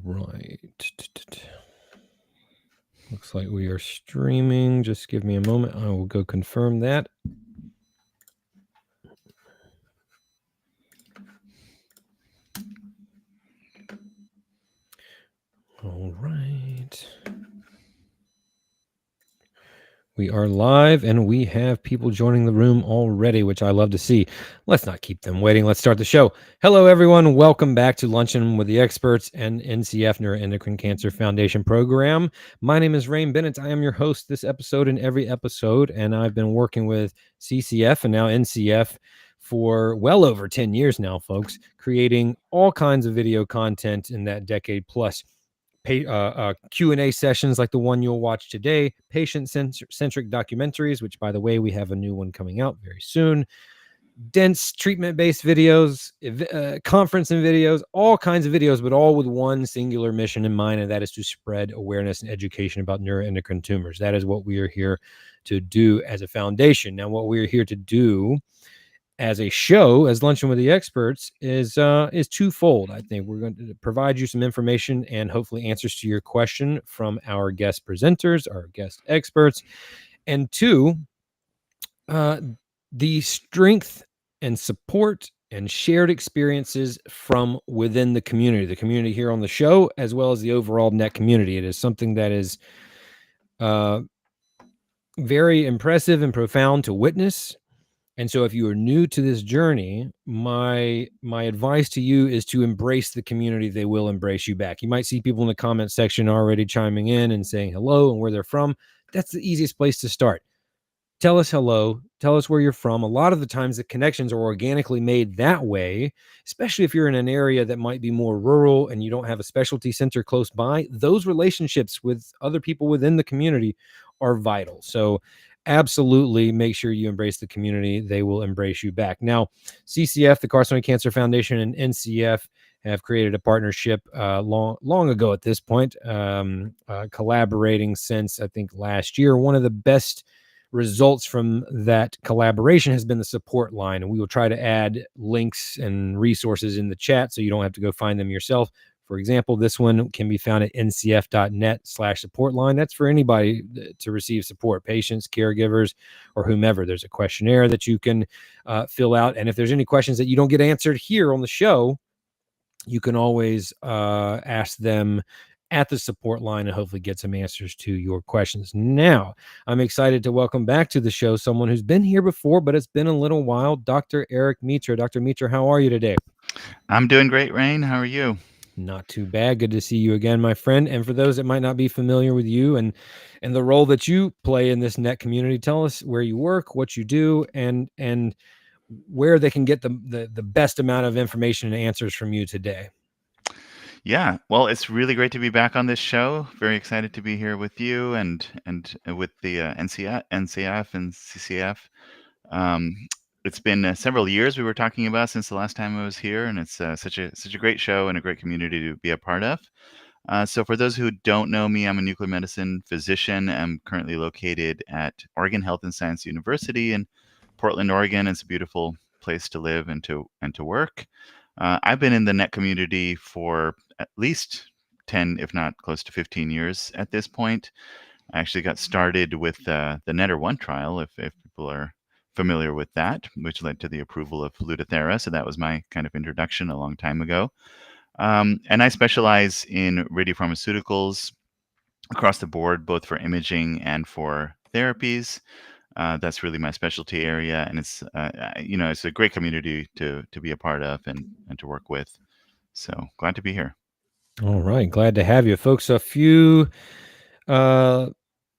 right. Looks like we are streaming. Just give me a moment. I will go confirm that. All right. We are live and we have people joining the room already, which I love to see. Let's not keep them waiting. Let's start the show. Hello, everyone. Welcome back to Luncheon with the Experts and NCF Neuroendocrine Cancer Foundation program. My name is Rain Bennett. I am your host this episode and every episode, and I've been working with CCF and now NCF for well over 10 years now, folks, creating all kinds of video content in that decade plus. Q&A sessions like the one you'll watch today, patient-centric documentaries, which, by the way, we have a new one coming out very soon, dense treatment-based videos, conference and videos, all kinds of videos, but all with one singular mission in mind, and that is to spread awareness and education about neuroendocrine tumors. That is what we are here to do as a foundation. Now, what we are here to do as a show, as Luncheon with the Experts, is twofold. I think we're going to provide you some information and hopefully answers to your question from our guest presenters, our guest experts, and two, the strength and support and shared experiences from within the community here on the show, as well as the overall net community. It is something that is very impressive and profound to witness. And so if you are new to this journey, my advice to you is to embrace the community. They will embrace you back. You might see people in the comment section already chiming in and saying hello and where they're from. That's the easiest place to start. Tell us hello. Tell us where you're from. A lot of the times the connections are organically made that way, especially if you're in an area that might be more rural and you don't have a specialty center close by. Those relationships with other people within the community are vital. So absolutely make sure you embrace the community. They will embrace you back. Now, CCF, the Carcinoma Cancer Foundation, and NCF have created a partnership long ago at this point, collaborating since, I think, last year. One of the best results from that collaboration has been the support line, and we will try to add links and resources in the chat so you don't have to go find them yourself. For example, this one can be found at ncf.net/support line. That's for anybody to receive support, patients, caregivers, or whomever. There's a questionnaire that you can fill out. And if there's any questions that you don't get answered here on the show, you can always ask them at the support line and hopefully get some answers to your questions. Now, I'm excited to welcome back to the show someone who's been here before, but it's been a little while, Dr. Erik Mittra. Dr. Mittra, how are you today? I'm doing great, Rain. How are you? Not too bad. Good to see you again, my friend. And for those that might not be familiar with you and the role that you play in this net community, tell us where you work, what you do, and where they can get the best amount of information and answers from you today. Yeah, well, it's really great to be back on this show. Very excited to be here with you and with the NCF and CCF. It's been several years we were talking about since the last time I was here, and it's such a great show and a great community to be a part of. So for those who don't know me, I'm a nuclear medicine physician. I'm currently located at Oregon Health and Science University in Portland, Oregon. It's a beautiful place to live and to work. I've been in the net community for at least 10, if not close to 15 years at this point. I actually got started with the NETTER-1 trial, if people are familiar with that, which led to the approval of Lutathera. So that was my kind of introduction a long time ago. And I specialize in radiopharmaceuticals across the board, both for imaging and for therapies. That's really my specialty area, and it's it's a great community to be a part of and to work with. So glad to be here. All right, glad to have you, folks. A few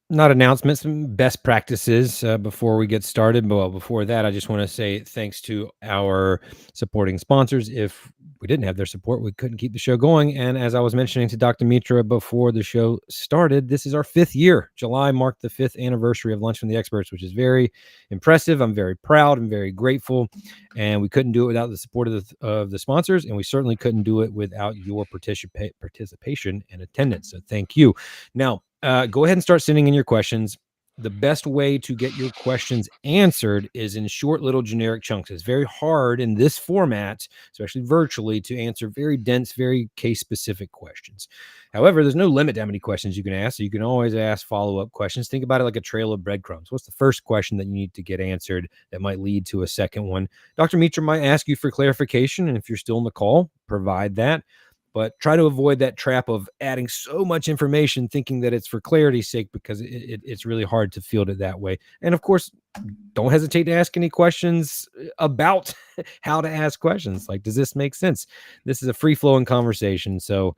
not announcements, best practices before we get started. But before that, I just want to say thanks to our supporting sponsors. If we didn't have their support, we couldn't keep the show going. And as I was mentioning to Dr. Mittra before the show started, this is our 5th year. July marked the 5th anniversary of Lunch from the Experts, which is very impressive. I'm very proud and very grateful. And we couldn't do it without the support of the sponsors. And we certainly couldn't do it without your participation and attendance. So thank you. Now, go ahead and start sending in your questions. the best way to get your questions answered is in short little generic chunks. It's very hard in this format, especially virtually, to answer very dense, very case specific questions. However, there's no limit to how many questions you can ask, so you can always ask follow-up questions. Think about it like a trail of breadcrumbs. What's the first question that you need to get answered that might lead to a second one? Dr. Mittra might ask you for clarification, and if you're still in the call, provide that. But try to avoid that trap of adding so much information thinking that it's for clarity's sake, because it's really hard to field it that way. And of course, don't hesitate to ask any questions about how to ask questions. Like, does this make sense? This is a free-flowing conversation, so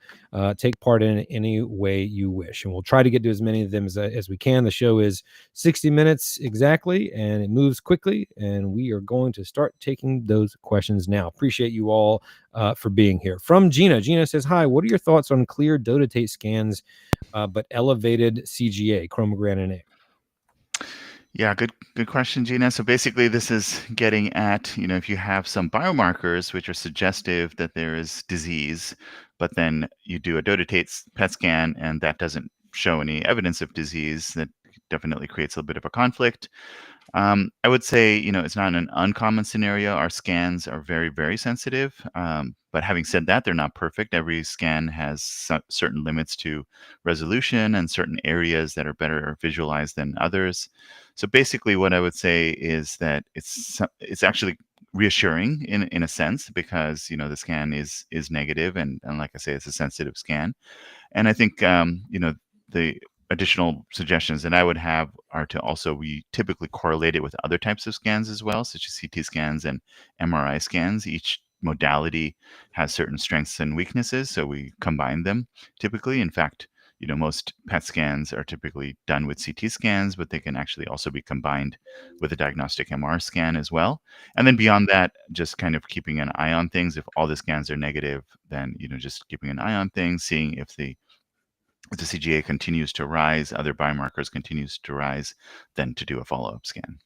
take part in it any way you wish, and we'll try to get to as many of them as we can. The show is 60 minutes exactly, and it moves quickly, and we are going to start taking those questions now. Appreciate you all for being here. From Gina says, hi, what are your thoughts on clear dotatate scans but elevated CGA, chromogranin A? Yeah, good question, Gina. So basically, this is getting at, if you have some biomarkers which are suggestive that there is disease, but then you do a dotatate PET scan and that doesn't show any evidence of disease, that definitely creates a bit of a conflict. I would say, it's not an uncommon scenario. Our scans are very, very sensitive. But having said that, they're not perfect. Every scan has certain limits to resolution and certain areas that are better visualized than others. So basically, what I would say is that it's actually reassuring in a sense, because the scan is negative, and like I say, it's a sensitive scan. And I think the additional suggestions that I would have are to also, we typically correlate it with other types of scans as well, such as CT scans and MRI scans. Each modality has certain strengths and weaknesses, so we combine them typically. In fact, most PET scans are typically done with CT scans, but they can actually also be combined with a diagnostic MR scan as well. And then beyond that, just kind of keeping an eye on things. If all the scans are negative, then just keeping an eye on things, seeing if the CGA continues to rise, other biomarkers continues to rise, then to do a follow-up scan.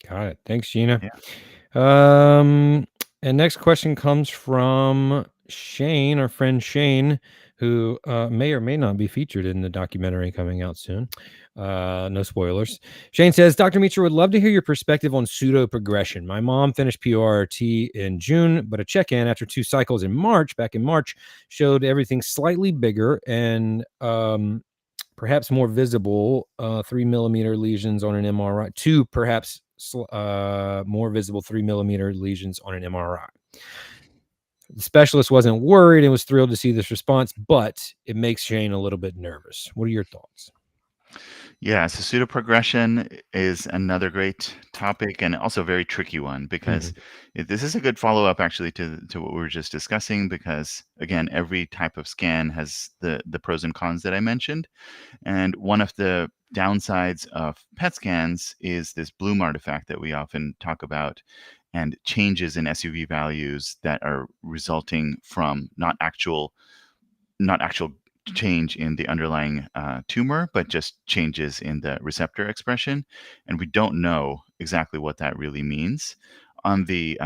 Got it. Thanks, Gina. Yeah. And next question comes from Shane, our friend Shane, who may or may not be featured in the documentary coming out soon. No spoilers. Shane says, Dr. Mittra, would love to hear your perspective on pseudo progression. My mom finished PRRT in June, but a check-in after 2 cycles back in March, showed everything slightly bigger and perhaps more visible, 3 millimeter lesions on an MRI, 2 perhaps more visible 3 millimeter lesions on an MRI. The specialist wasn't worried and was thrilled to see this response, but it makes Shane a little bit nervous. What are your thoughts? Yeah, so pseudoprogression is another great topic, and also a very tricky one, because this is a good follow-up actually to what we were just discussing, because again, every type of scan has the pros and cons that I mentioned. And one of the downsides of PET scans is this bloom artifact that we often talk about, and changes in SUV values that are resulting from not actual change in the underlying tumor, but just changes in the receptor expression. And we don't know exactly what that really means. On the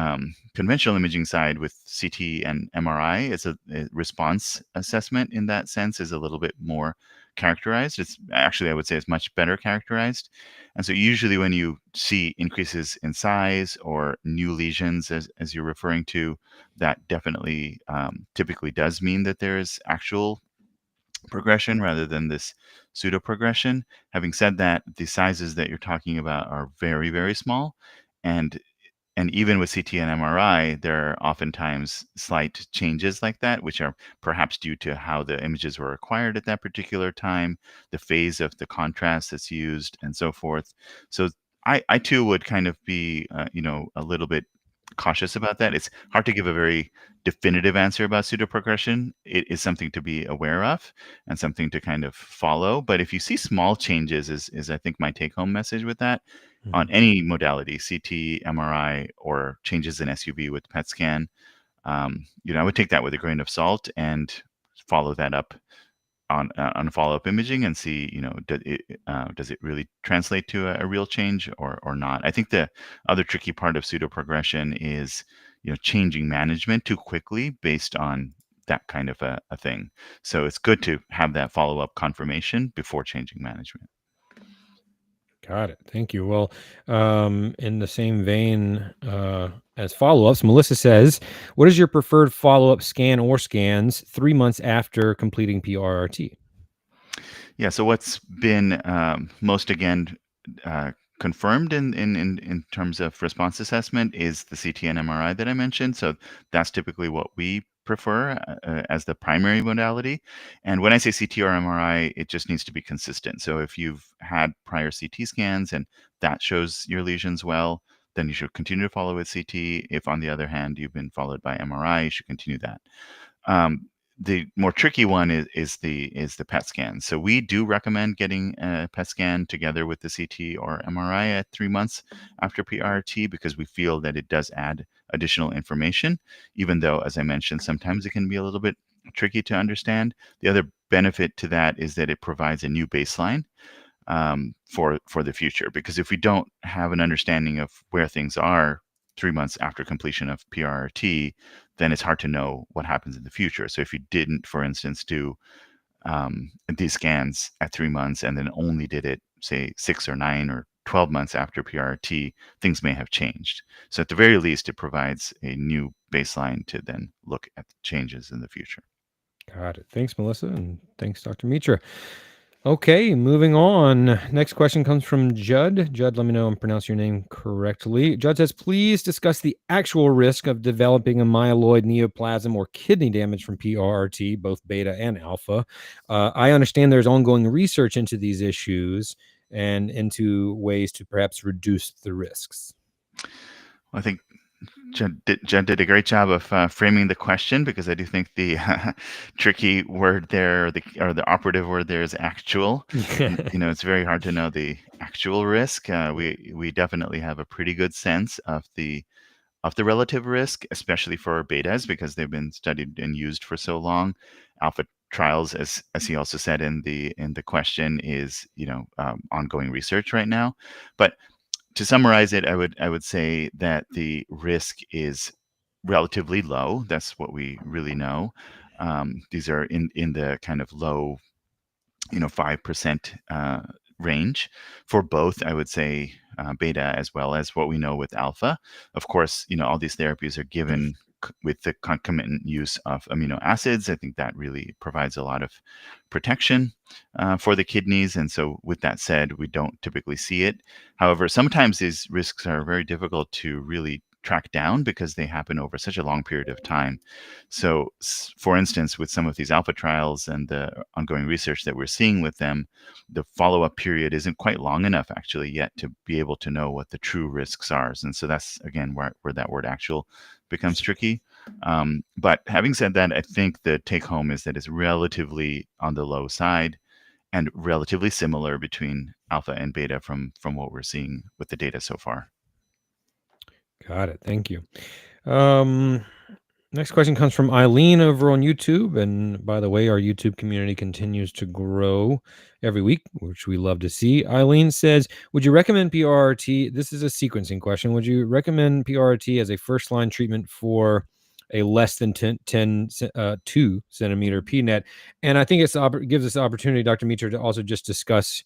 conventional imaging side with CT and MRI, it's a response assessment in that sense is a little bit more characterized. It's actually, I would say, it's much better characterized. And so usually when you see increases in size or new lesions, as you're referring to, that definitely typically does mean that there is actual progression rather than this pseudo progression. Having said that, the sizes that you're talking about are very, very small. And even with CT and MRI, there are oftentimes slight changes like that, which are perhaps due to how the images were acquired at that particular time, the phase of the contrast that's used, and so forth. So I too would kind of be, a little bit cautious about that. It's hard to give a very definitive answer about pseudoprogression. It is something to be aware of and something to kind of follow. But if you see small changes, is I think my take-home message with that, on any modality, CT, MRI, or changes in SUV with PET scan, I would take that with a grain of salt and follow that up on follow-up imaging and see, does it really translate to a real change or not? I think the other tricky part of pseudoprogression is, changing management too quickly based on that kind of a thing. So it's good to have that follow-up confirmation before changing management. Got it. Thank you. Well, in the same vein as follow-ups, Melissa says, what is your preferred follow-up scan or scans 3 months after completing PRRT? Yeah. So what's been most again confirmed in terms of response assessment is the CT and MRI that I mentioned. So that's typically what we prefer as the primary modality. And when I say CT or MRI, it just needs to be consistent. So if you've had prior CT scans and that shows your lesions well, then you should continue to follow with CT. If on the other hand you've been followed by MRI, you should continue that. Um, the more tricky one is the PET scan. So we do recommend getting a PET scan together with the CT or MRI at 3 months after PRT because we feel that it does add additional information, even though, as I mentioned, sometimes it can be a little bit tricky to understand. The other benefit to that is that it provides a new baseline for the future. Because if we don't have an understanding of where things are 3 months after completion of PRRT, then it's hard to know what happens in the future. So if you didn't, for instance, do these scans at 3 months and then only did it, say, 6 or 9 or 12 months after PRRT, things may have changed. So at the very least, it provides a new baseline to then look at the changes in the future. Got it. Thanks, Melissa, and thanks, Dr. Mitra. Okay, moving on. Next question comes from Judd. Judd, let me know I'm pronouncing your name correctly. Judd says, please discuss the actual risk of developing a myeloid neoplasm or kidney damage from PRRT, both beta and alpha. I understand there's ongoing research into these issues and into ways to perhaps reduce the risks. I think Jen did a great job of framing the question because I do think the tricky word there, or the operative word there, is actual. It's very hard to know the actual risk. We definitely have a pretty good sense of the relative risk, especially for betas because they've been studied and used for so long. Alpha trials, as he also said in the question, is ongoing research right now, but to summarize it, I would say that the risk is relatively low. That's what we really know. These are in the kind of low, 5% range for both, I would say, beta as well as what we know with alpha. Of course, all these therapies are given with the concomitant use of amino acids. I think that really provides a lot of protection for the kidneys. And so with that said, we don't typically see it. However, sometimes these risks are very difficult to really track down because they happen over such a long period of time. So for instance, with some of these alpha trials and the ongoing research that we're seeing with them, the follow-up period isn't quite long enough actually yet to be able to know what the true risks are. And so that's, again, where that word actual becomes tricky. But having said that, I think the take home is that it's relatively on the low side and relatively similar between alpha and beta from what we're seeing with the data so far. Got it. Thank you. Next question comes from Eileen over on YouTube. And by the way, our YouTube community continues to grow every week, which we love to see. Eileen says, would you recommend PRRT? This is a sequencing question. Would you recommend PRRT as a first-line treatment for a less than 2 centimeter PNET? And I think it gives us the opportunity, Dr. Mitra, to also just discuss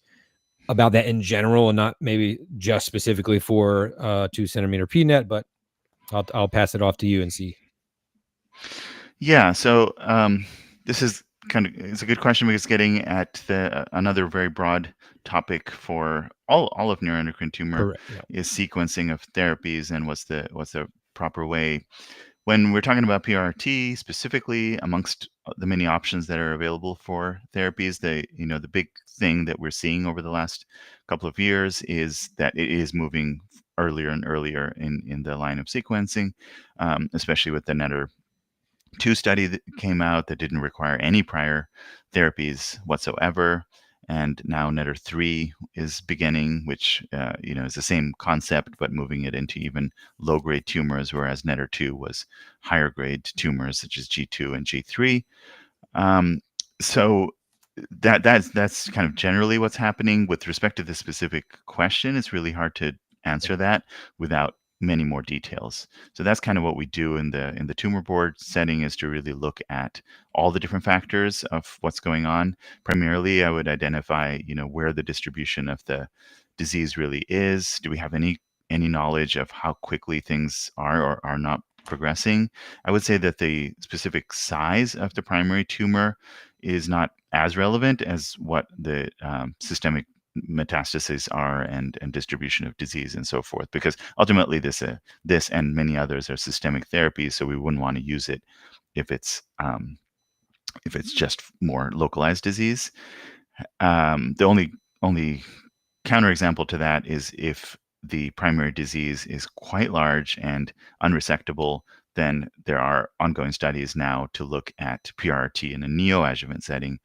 about that in general and not maybe just specifically for 2 centimeter PNET, but I'll pass it off to you and see. Yeah, so this is it's a good question because getting at another very broad topic for all of neuroendocrine tumor. Correct. Yeah. Is sequencing of therapies and what's the proper way. When we're talking about PRRT specifically, amongst the many options that are available for therapies, the big thing that we're seeing over the last couple of years is that it is moving earlier and earlier in the line of sequencing, especially with the NETTER-2 study that came out that didn't require any prior therapies whatsoever. And now NETTER-3 is beginning, which is the same concept, but moving it into even low-grade tumors, whereas NETTER-2 was higher-grade tumors such as G2 and G3. So that's kind of generally what's happening. With respect to the specific question, it's really hard to answer that without many more details. So that's kind of what we do in the tumor board setting, is to really look at all the different factors of what's going on. Primarily, I would identify, where the distribution of the disease really is? Do we have any knowledge of how quickly things are or are not progressing? I would say that the specific size of the primary tumor is not as relevant as what the systemic metastases are and distribution of disease and so forth, because ultimately this and many others are systemic therapies, so we wouldn't want to use it if it's just more localized disease. The only counterexample to that is if the primary disease is quite large and unresectable, then there are ongoing studies now to look at PRRT in a neoadjuvant setting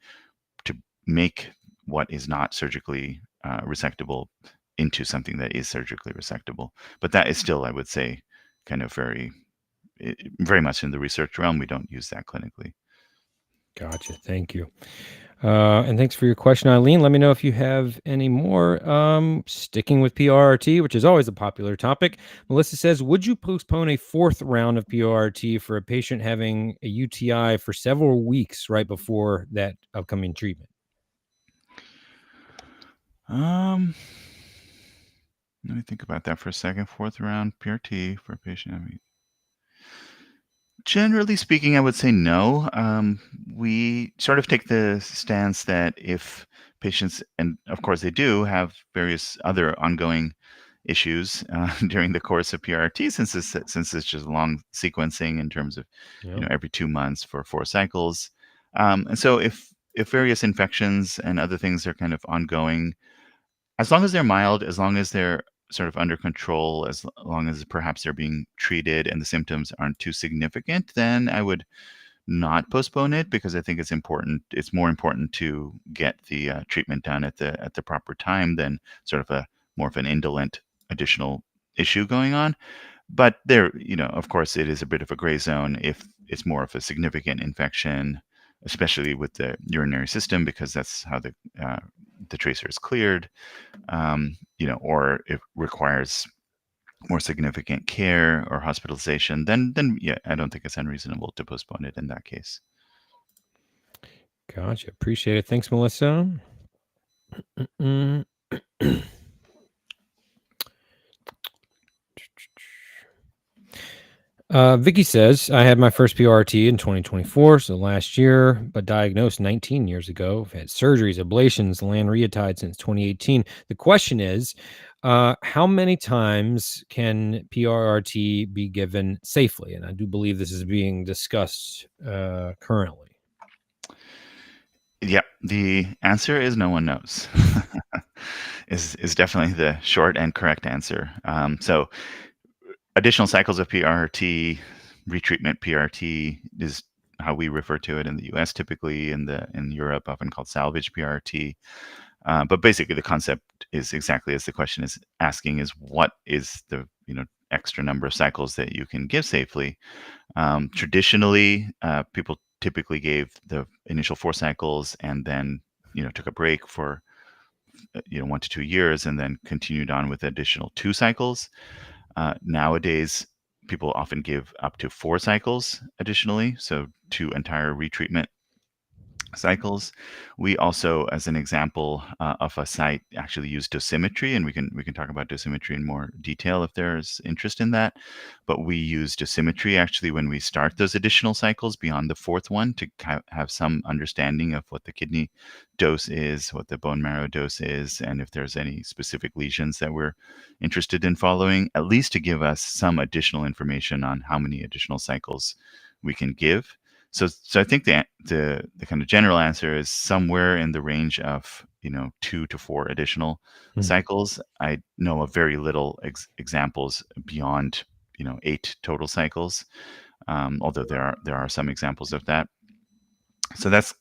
to make what is not surgically resectable into something that is surgically resectable. But that is still, I would say, kind of very much in the research realm. We don't use that clinically. Gotcha. Thank you. And thanks for your question, Eileen. Let me know if you have any more. Sticking with PRRT, which is always a popular topic. Melissa says, would you postpone a fourth round of PRRT for a patient having a UTI for several weeks right before that upcoming treatment? Let me think about that for a second. Fourth round PRT for a patient. Generally speaking, I would say no. We sort of take the stance that if patients, and of course they do, have various other ongoing issues during the course of PRRT, since it's just long sequencing in terms of every 2 months for 4 cycles, and so if various infections and other things are kind of ongoing, as long as they're mild, as long as they're sort of under control, as long as perhaps they're being treated and the symptoms aren't too significant, then I would not postpone it, because I think it's important. It's more important to get the treatment done at the proper time than sort of a more of an indolent additional issue going on. But there, of course, it is a bit of a gray zone if it's more of a significant infection, especially with the urinary system, because that's how the tracer is cleared, or it requires more significant care or hospitalization, then yeah, I don't think it's unreasonable to postpone it in that case. Gotcha. Appreciate it. Thanks, Melissa. Vicky says, I had my first PRT in 2024, so last year, but diagnosed 19 years ago. I've had surgeries, ablations, lanreotide since 2018. The question is, how many times can PRRT be given safely? And I do believe this is being discussed currently. Yeah, the answer is no one knows. is definitely the short and correct answer. So additional cycles of PRRT, retreatment PRRT is how we refer to it in the US, typically in Europe, often called salvage PRRT. But basically the concept is exactly as the question is asking, is what is the extra number of cycles that you can give safely. Traditionally, people typically gave the initial 4 cycles and then took a break for 1 to 2 years and then continued on with additional 2 cycles. Nowadays, people often give up to 4 cycles additionally, so 2 entire retreatment cycles. We also, as an example of a site, actually use dosimetry, and we can talk about dosimetry in more detail if there's interest in that. But we use dosimetry actually when we start those additional cycles beyond the 4th one to have some understanding of what the kidney dose is, what the bone marrow dose is, and if there's any specific lesions that we're interested in following, at least to give us some additional information on how many additional cycles we can give. So I think the kind of general answer is somewhere in the range of 2 to 4 additional cycles. I know of very little examples beyond 8 total cycles, although there are some examples of that. So that's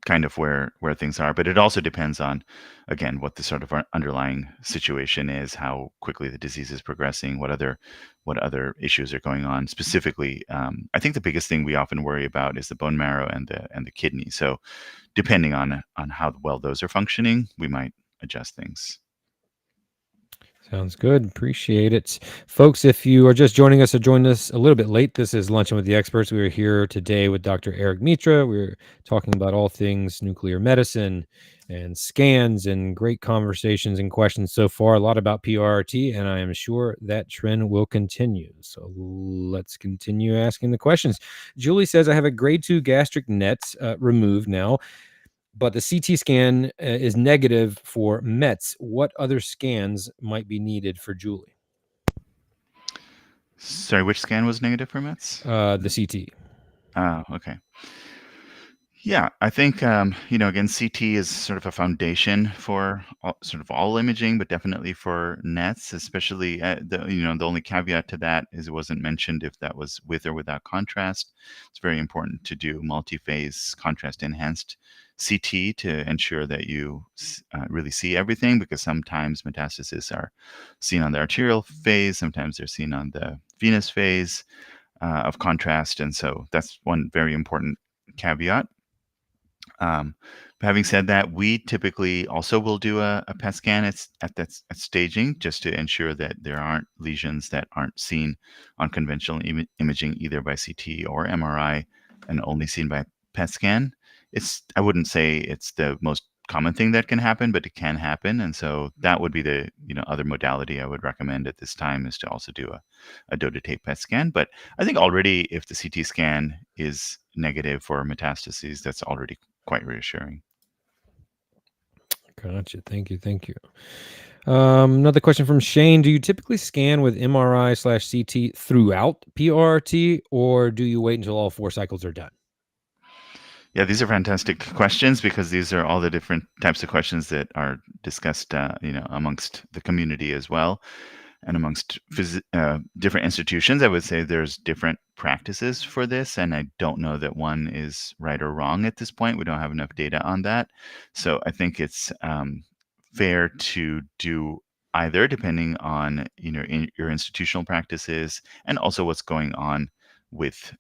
kind of where things are, but it also depends on, again, what the sort of underlying situation is, how quickly the disease is progressing, what other issues are going on. Specifically, I think the biggest thing we often worry about is the bone marrow and the kidney. So depending on how well those are functioning, we might adjust things. Sounds good. Appreciate it. Folks, if you are just joining us or joined us a little bit late, this is Luncheon with the Experts. We are here today with Dr. Erik Mittra. We're talking about all things nuclear medicine and scans, and great conversations and questions so far. A lot about PRRT, and I am sure that trend will continue. So let's continue asking the questions. Julie says, I have a grade 2 gastric NETs removed now, but the CT scan is negative for METs. What other scans might be needed for Julie? Sorry, which scan was negative for METs? The CT. Oh, okay. Yeah, I think, again, CT is sort of a foundation for all imaging, but definitely for NETs, especially the only caveat to that is it wasn't mentioned if that was with or without contrast. It's very important to do multi-phase contrast enhanced CT to ensure that you really see everything, because sometimes metastases are seen on the arterial phase, sometimes they're seen on the venous phase of contrast, and so that's one very important caveat. Having said that, we typically also will do a PET scan at staging, just to ensure that there aren't lesions that aren't seen on conventional imaging, either by CT or MRI, and only seen by PET scan. I wouldn't say it's the most common thing that can happen, but it can happen, and so that would be the other modality I would recommend at this time, is to also do a dotatate PET scan. But I think already, if the CT scan is negative for metastases, that's already quite reassuring. Gotcha. Thank you. Thank you. Another question from Shane. Do you typically scan with MRI/CT throughout PRRT, or do you wait until all 4 cycles are done? Yeah, these are fantastic questions, because these are all the different types of questions that are discussed, amongst the community as well, and amongst different institutions. I would say there's different practices for this, and I don't know that one is right or wrong at this point. We don't have enough data on that. So I think it's fair to do either, depending on in your institutional practices, and also what's going on with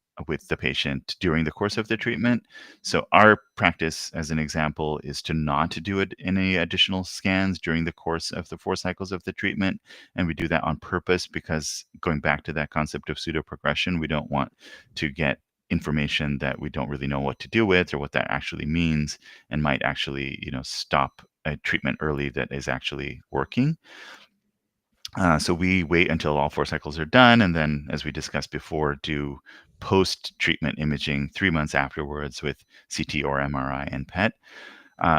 the patient during the course of the treatment. So our practice, as an example, is to not do any additional scans during the course of the 4 cycles of the treatment, and we do that on purpose, because, going back to that concept of pseudo progression, we don't want to get information that we don't really know what to do with, or what that actually means, and might actually stop a treatment early that is actually working. So we wait until all 4 cycles are done, and then, as we discussed before, do post-treatment imaging 3 months afterwards with CT or MRI and PET.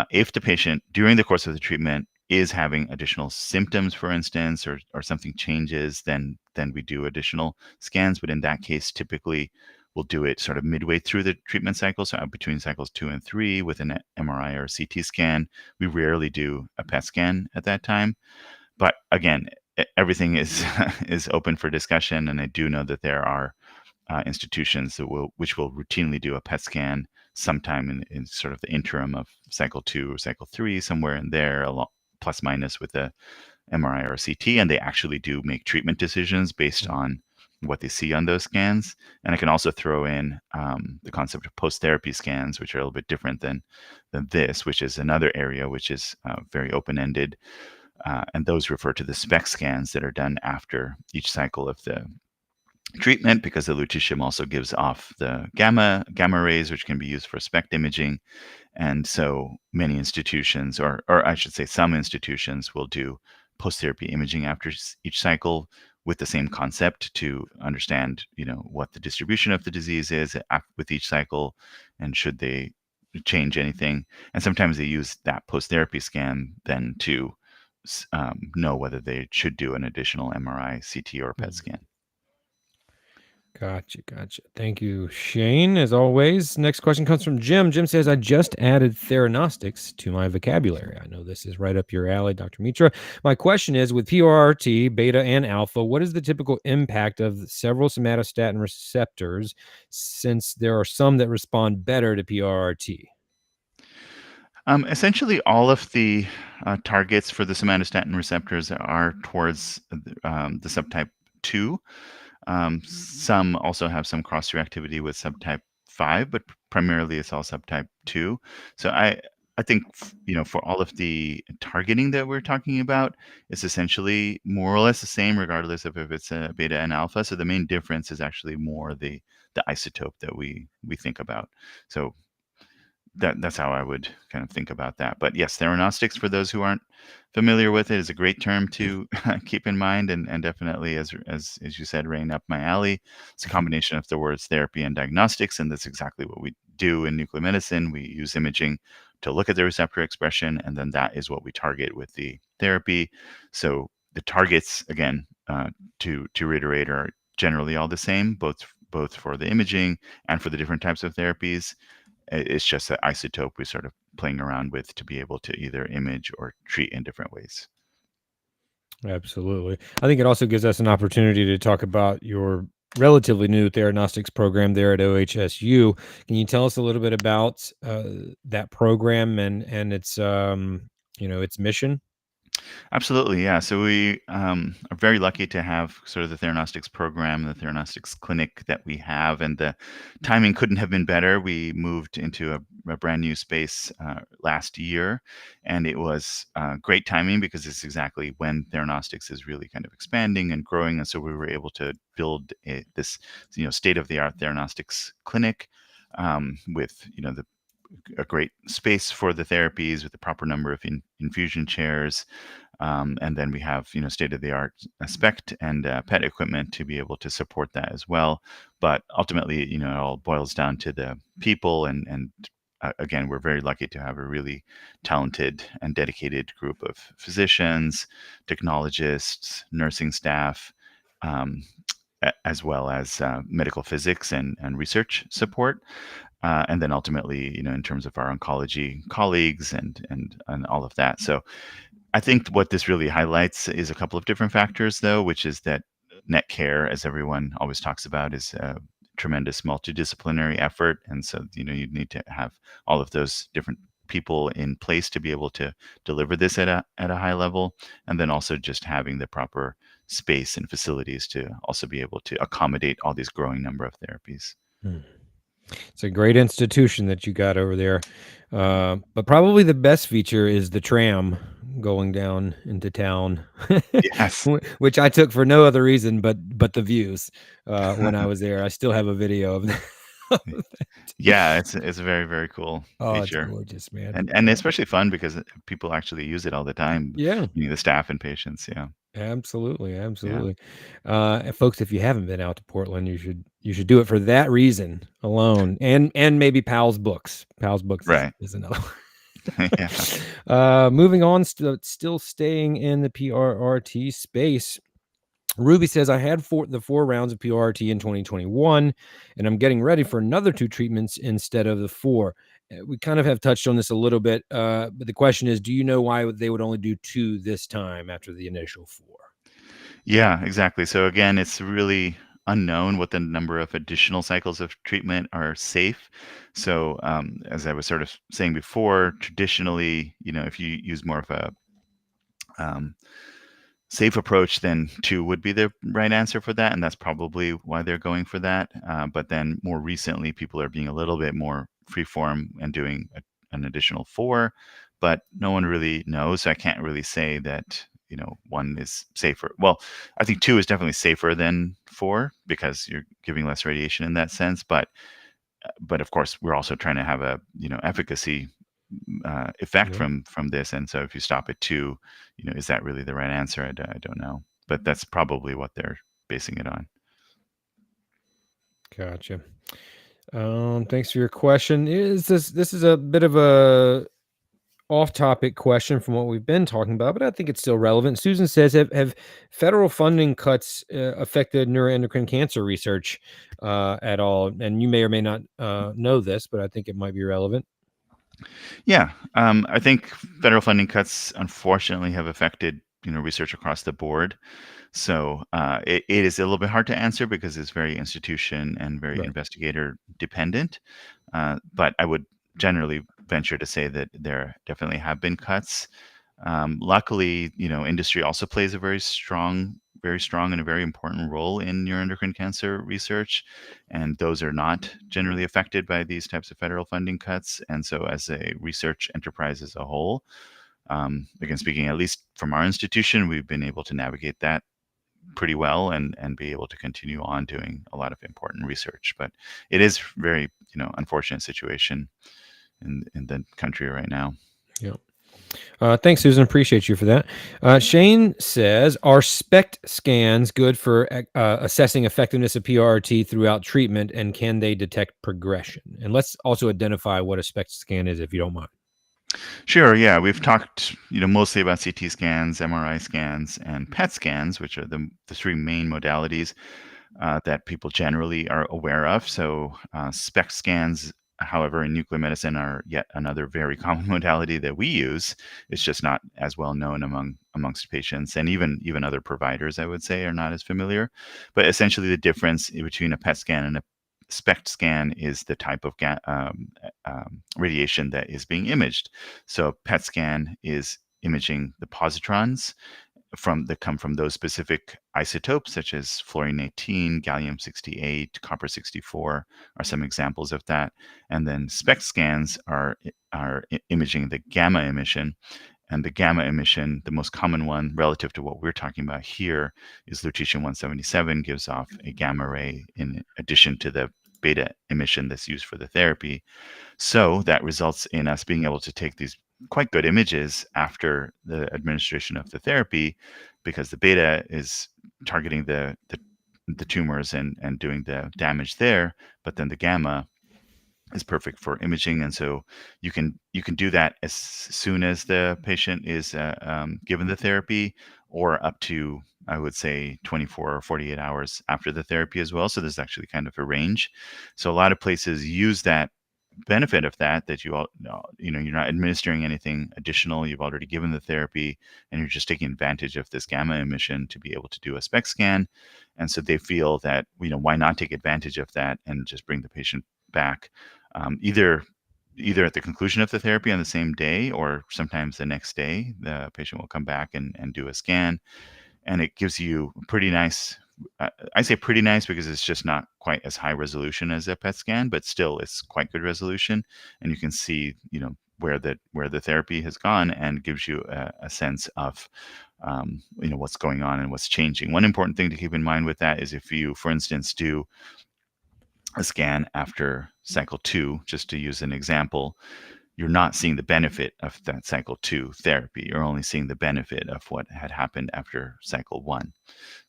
If the patient, during the course of the treatment, is having additional symptoms, for instance, or something changes, then we do additional scans. But in that case, typically we'll do it sort of midway through the treatment cycle, so between cycles 2 and 3, with an MRI or CT scan. We rarely do a PET scan at that time. But again, everything is is open for discussion, and I do know that there are institutions which will routinely do a PET scan sometime in sort of the interim of cycle 2 or cycle 3, somewhere in there, plus minus, with a MRI or CT, and they actually do make treatment decisions based on what they see on those scans. And I can also throw in the concept of post-therapy scans, which are a little bit different than this, which is another area which is very open-ended. And those refer to the Spec scans that are done after each cycle of the treatment, because the lutetium also gives off the gamma rays, which can be used for SPECT imaging. And so many institutions, or I should say some institutions, will do post-therapy imaging after each cycle, with the same concept, to understand what the distribution of the disease is with each cycle, and should they change anything. And sometimes they use that post-therapy scan then to know whether they should do an additional MRI, CT, or PET scan. Gotcha. Thank you, Shane, as always. Next question comes from Jim. Jim says, I just added Theronostics to my vocabulary. I know this is right up your alley, Dr. Mittra. My question is, with PRRT, beta and alpha, what is the typical impact of several somatostatin receptors, since there are some that respond better to PRRT? Essentially, all of the targets for the somatostatin receptors are towards the subtype 2. Some also have some cross-reactivity with subtype 5, but primarily it's all subtype 2. So I think, for all of the targeting that we're talking about, it's essentially more or less the same, regardless of if it's a beta and alpha. So the main difference is actually more the isotope that we think about. So that's how I would kind of think about that. But yes, theranostics, for those who aren't familiar with it, is a great term to keep in mind, and definitely, as you said, Rain, up my alley. It's a combination of the words therapy and diagnostics, and that's exactly what we do in nuclear medicine. We use imaging to look at the receptor expression, and then that is what we target with the therapy. So the targets, again, to reiterate, are generally all the same, both for the imaging and for the different types of therapies. It's just that isotope we're sort of playing around with to be able to either image or treat in different ways. Absolutely. I think it also gives us an opportunity to talk about your relatively new theranostics program there at OHSU. Can you tell us a little bit about that program and its its mission? Absolutely, yeah. So we are very lucky to have sort of the Theronostics program, the Theronostics clinic that we have, and the timing couldn't have been better. We moved into a brand new space last year, and it was great timing because it's exactly when Theronostics is really kind of expanding and growing, and so we were able to build this state of the art Theronostics clinic with a great space for the therapies with the proper number of infusion chairs. And then we have, state-of-the-art Spec and PET equipment to be able to support that as well. But ultimately, it all boils down to the people. And again, we're very lucky to have a really talented and dedicated group of physicians, technologists, nursing staff, um, as well as medical physics and research support. And then ultimately, in terms of our oncology colleagues and all of that. So I think what this really highlights is a couple of different factors, though, which is that net care, as everyone always talks about, is a tremendous multidisciplinary effort. And so, you need to have all of those different people in place to be able to deliver this at a high level. And then also just having the proper space and facilities to also be able to accommodate all these growing number of therapies. Hmm. It's a great institution that you got over there. But probably the best feature is the tram going down into town, Yes. which I took for no other reason but the views. When I was there, I still have a video of that. Yeah, it's a very, very cool Oh, it's feature. gorgeous, man. And especially fun because people actually use it all the time, Yeah, the staff and patients, yeah. absolutely, Yeah. absolutely. And folks, if you haven't been out to Portland, you should do it for that reason alone, and maybe Pal's Books. Pal's Books Right. is another. Yeah. Moving on, still staying in the PRRT space. Ruby says, I had the 4 rounds of PRRT in 2021, and I'm getting ready for another 2 treatments instead of the 4. We kind of have touched on this a little bit, but the question is, do you know why they would only do 2 this time after the initial 4? Yeah, exactly. So again, it's really unknown what the number of additional cycles of treatment are safe. So, as I was sort of saying before, traditionally, if you use more of a um, safe approach, then 2 would be the right answer for that, and that's probably why they're going for that. But then more recently, people are being a little bit more freeform and doing an additional 4, but no one really knows. So I can't really say that 1 is safer. Well, I think 2 is definitely safer than 4 because you're giving less radiation in that sense. But of course, we're also trying to have a efficacy effect Yeah, from this. And so if you stop at 2, is that really the right answer? I don't know, but that's probably what they're basing it on. gotcha. Thanks for your question. This is a bit of a off-topic question from what we've been talking about, but I think it's still relevant. Susan says, have federal funding cuts affected neuroendocrine cancer research at all? And you may or may not know this, but I think it might be relevant. Yeah, I think federal funding cuts unfortunately have affected research across the board. So it is a little bit hard to answer because it's very institution and very Right. investigator dependent. But I would generally venture to say that there definitely have been cuts. Luckily, industry also plays a very strong very strong and a very important role in neuroendocrine cancer research, and those are not generally affected by these types of federal funding cuts. And so, as a research enterprise as a whole, again, speaking at least from our institution, we've been able to navigate that pretty well and be able to continue on doing a lot of important research. But it is very, unfortunate situation in the country right now. Yeah. Thanks, Susan. Appreciate you for that. Shane says, are SPECT scans good for assessing effectiveness of PRRT throughout treatment, and can they detect progression? And let's also identify what a SPECT scan is, if you don't mind. Sure. Yeah, we've talked, mostly about CT scans, MRI scans, and PET scans, which are the three main modalities that people generally are aware of. So, SPECT scans, however, in nuclear medicine are yet another very common modality that we use. It's just not as well known amongst patients, and even other providers, I would say, are not as familiar. But essentially, the difference between a PET scan and a SPECT scan is the type of radiation that is being imaged. So, a PET scan is imaging the positrons that come from those specific isotopes, such as fluorine-18, gallium-68, copper-64 are some examples of that. And then SPECT scans are imaging the gamma emission. And the gamma emission, the most common one relative to what we're talking about here, is lutetium-177 gives off a gamma ray in addition to the beta emission that's used for the therapy. So that results in us being able to take these quite good images after the administration of the therapy, because the beta is targeting the tumors and doing the damage there, but then the gamma is perfect for imaging. And so you can do that as soon as the patient is given the therapy, or up to, I would say, 24 or 48 hours after the therapy as well. So there's actually kind of a range. So a lot of places use that benefit of that you're not administering anything additional. You've already given the therapy, and you're just taking advantage of this gamma emission to be able to do a SPECT scan. And so they feel that, why not take advantage of that and just bring the patient back, either at the conclusion of the therapy on the same day, or sometimes the next day the patient will come back and do a scan. And it gives you pretty nice, I say pretty nice because it's just not quite as high resolution as a PET scan, but still it's quite good resolution. And you can see, where the therapy has gone, and gives you a sense of, what's going on and what's changing. One important thing to keep in mind with that is, if you, for instance, do a scan after cycle 2, just to use an example, you're not seeing the benefit of that cycle 2 therapy. You're only seeing the benefit of what had happened after cycle 1,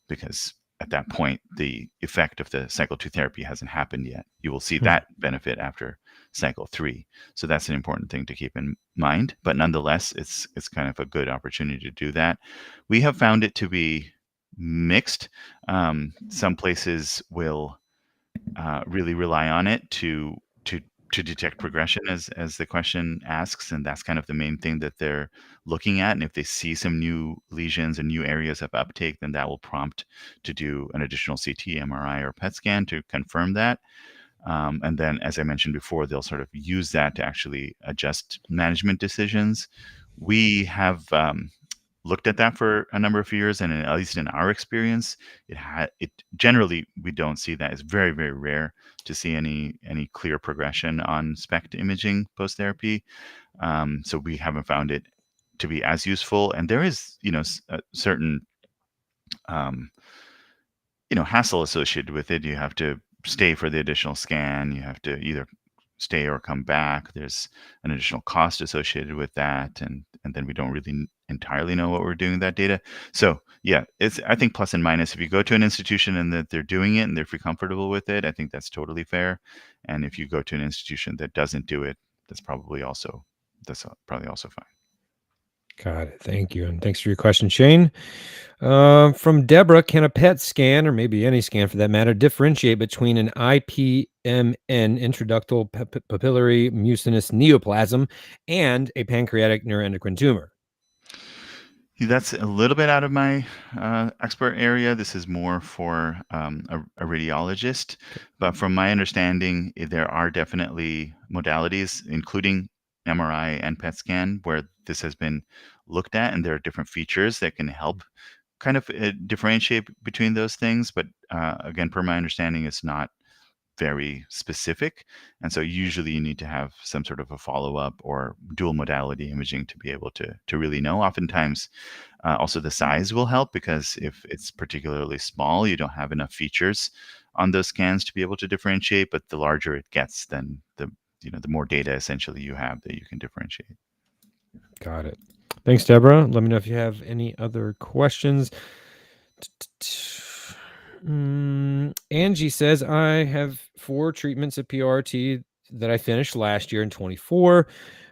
because at that point, the effect of the cycle 2 therapy hasn't happened yet. You will see that benefit after cycle 3. So that's an important thing to keep in mind. But nonetheless, it's kind of a good opportunity to do that. We have found it to be mixed. Some places will really rely on it to detect progression, as the question asks, and that's kind of the main thing that they're looking at. And if they see some new lesions and new areas of uptake, then that will prompt to do an additional CT, MRI, or PET scan to confirm that. And then, as I mentioned before, they'll sort of use that to actually adjust management decisions. We have looked at that for a number of years, and at least in our experience, it generally, we don't see that. It's very, very rare to see any clear progression on SPECT imaging post therapy. So we haven't found it to be as useful, and there is a certain hassle associated with it. You have to stay for the additional scan. You have to either stay or come back. There's an additional cost associated with that, and then we don't really entirely know what we're doing with that data. So yeah, it's, I think, plus and minus. If you go to an institution and that they're doing it and they're comfortable with it, I think that's totally fair. And if you go to an institution that doesn't do it, that's probably also fine. Got it. Thank you. And thanks for your question, Shane. From Deborah, can a PET scan, or maybe any scan for that matter, differentiate between an IPMN, intraductal papillary mucinous neoplasm, and a pancreatic neuroendocrine tumor? That's a little bit out of my expert area. This is more for a radiologist. But from my understanding, there are definitely modalities, including MRI and PET scan, where this has been looked at, and there are different features that can help kind of differentiate between those things, but again, per my understanding, it's not very specific. And so usually you need to have some sort of a follow-up or dual modality imaging to be able to really know. Oftentimes, also the size will help, because if it's particularly small, you don't have enough features on those scans to be able to differentiate. But the larger it gets, then the more data essentially you have that you can differentiate. Got it. Thanks, Deborah. Let me know if you have any other questions. Angie says, I have 4 treatments of PRRT that I finished last year in 24.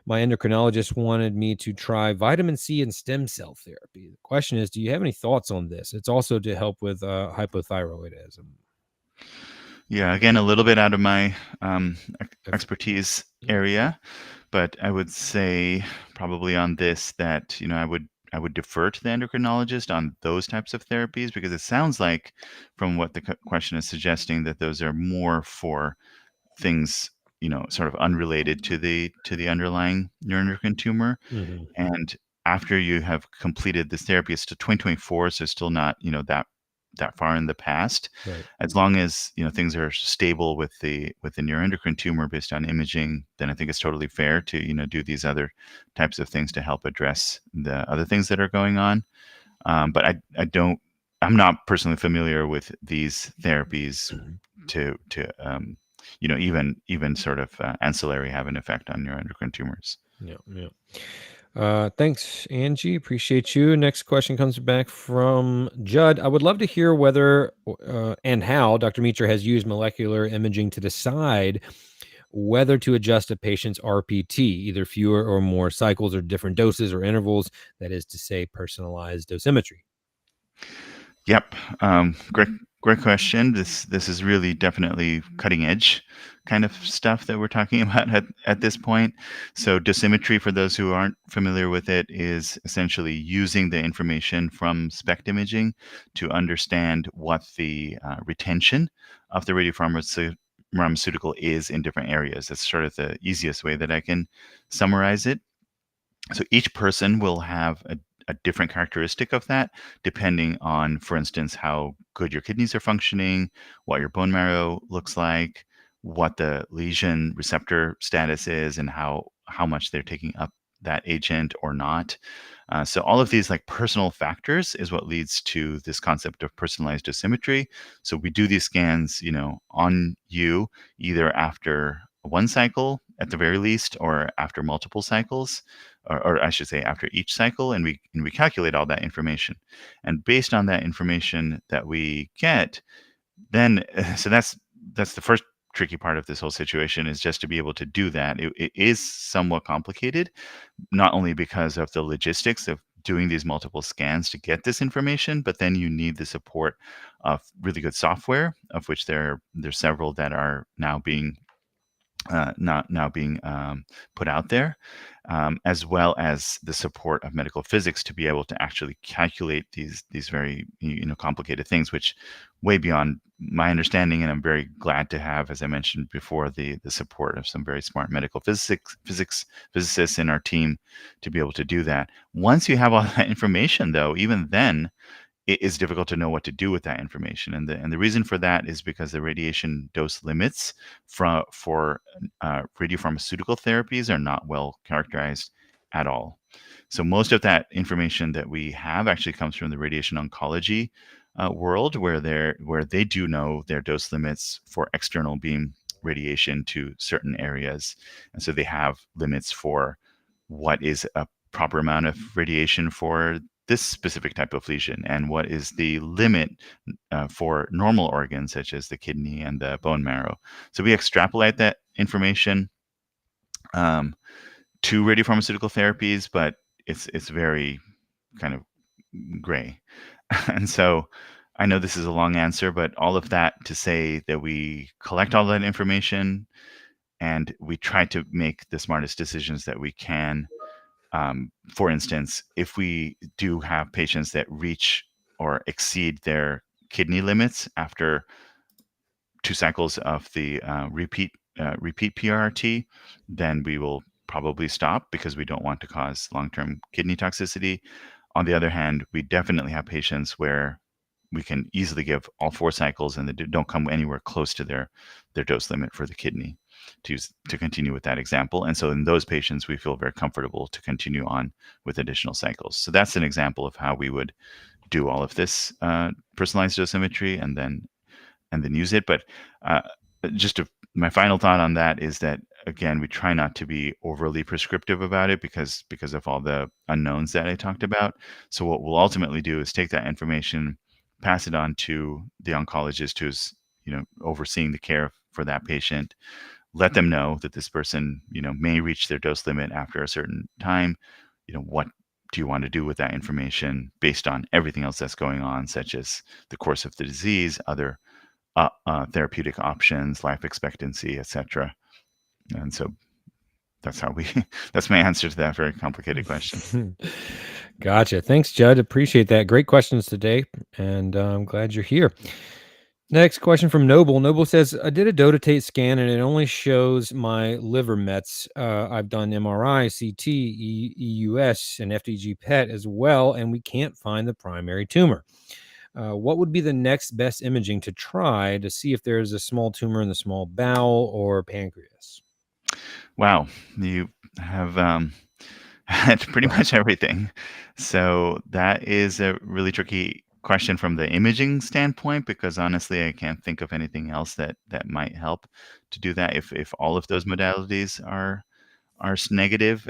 My endocrinologist wanted me to try vitamin C and stem cell therapy. The question is, do you have any thoughts on this? It's also to help with hypothyroidism. Yeah, again, a little bit out of my expertise area, but I would say probably on this that I would defer to the endocrinologist on those types of therapies, because it sounds like, from what the question is suggesting, that those are more for things sort of unrelated to the underlying neuroendocrine tumor. Mm-hmm. And after you have completed this therapy, it's to 2024, so still not that far in the past. Right. As long as things are stable with the neuroendocrine tumor based on imaging, then I think it's totally fair to do these other types of things to help address the other things that are going on. But I'm not personally familiar with these therapies to even sort of ancillary have an effect on neuroendocrine tumors. Yeah. Thanks, Angie. Appreciate you. Next question comes back from Judd. I would love to hear whether and how Dr. Mittra has used molecular imaging to decide whether to adjust a patient's RPT, either fewer or more cycles or different doses or intervals, that is to say, personalized dosimetry. Yep. Great question. This is really definitely cutting edge kind of stuff that we're talking about at this point. So dosimetry, for those who aren't familiar with it, is essentially using the information from SPECT imaging to understand what the retention of the radiopharmaceutical is in different areas. That's sort of the easiest way that I can summarize it. So each person will have a different characteristic of that, depending on, for instance, how good your kidneys are functioning, what your bone marrow looks like, what the lesion receptor status is, and how much they're taking up that agent or not. So all of these like personal factors is what leads to this concept of personalized dosimetry. So we do these scans, on you, either after one cycle at the very least, or after multiple cycles, or I should say after each cycle, and we calculate all that information. And based on that information that we get, then so that's the first tricky part of this whole situation, is just to be able to do that. It is somewhat complicated, not only because of the logistics of doing these multiple scans to get this information, but then you need the support of really good software, of which there's several that are now being put out there, as well as the support of medical physics to be able to actually calculate these very complicated things, which way beyond my understanding. And I'm very glad to have, as I mentioned before, the support of some very smart medical physicists in our team to be able to do that. Once you have all that information, though, even then, it is difficult to know what to do with that information. And the reason for that is because the radiation dose limits for radiopharmaceutical therapies are not well characterized at all. So most of that information that we have actually comes from the radiation oncology world, where they do know their dose limits for external beam radiation to certain areas. And so they have limits for what is a proper amount of radiation for this specific type of lesion, and what is the limit for normal organs such as the kidney and the bone marrow. So we extrapolate that information to radiopharmaceutical therapies, but it's very kind of gray. And so I know this is a long answer, but all of that to say that we collect all that information and we try to make the smartest decisions that we can. For instance, if we do have patients that reach or exceed their kidney limits after 2 cycles of the repeat PRRT, then we will probably stop, because we don't want to cause long-term kidney toxicity. On the other hand, we definitely have patients where we can easily give all 4 cycles and they don't come anywhere close to their dose limit for the kidney, to continue with that example. And so in those patients, we feel very comfortable to continue on with additional cycles. So that's an example of how we would do all of this personalized dosimetry and then use it. But my final thought on that is that, again, we try not to be overly prescriptive about it because of all the unknowns that I talked about. So what we'll ultimately do is take that information, pass it on to the oncologist who's overseeing the care for that patient, let them know that this person may reach their dose limit after a certain time. What do you want to do with that information based on everything else that's going on, such as the course of the disease, other therapeutic options, life expectancy, etc. And so that's how that's my answer to that very complicated question. Gotcha. Thanks, Judd. Appreciate that. Great questions today, and I'm glad you're here. Next question from Noble. Noble says, I did a dotatate scan and it only shows my liver mets. I've done MRI, CT, EUS, and FDG PET as well, and we can't find the primary tumor. What would be the next best imaging to try to see if there's a small tumor in the small bowel or pancreas? Wow, you have had pretty much everything. So that is a really tricky question from the imaging standpoint, because honestly, I can't think of anything else that might help to do that. If all of those modalities are negative,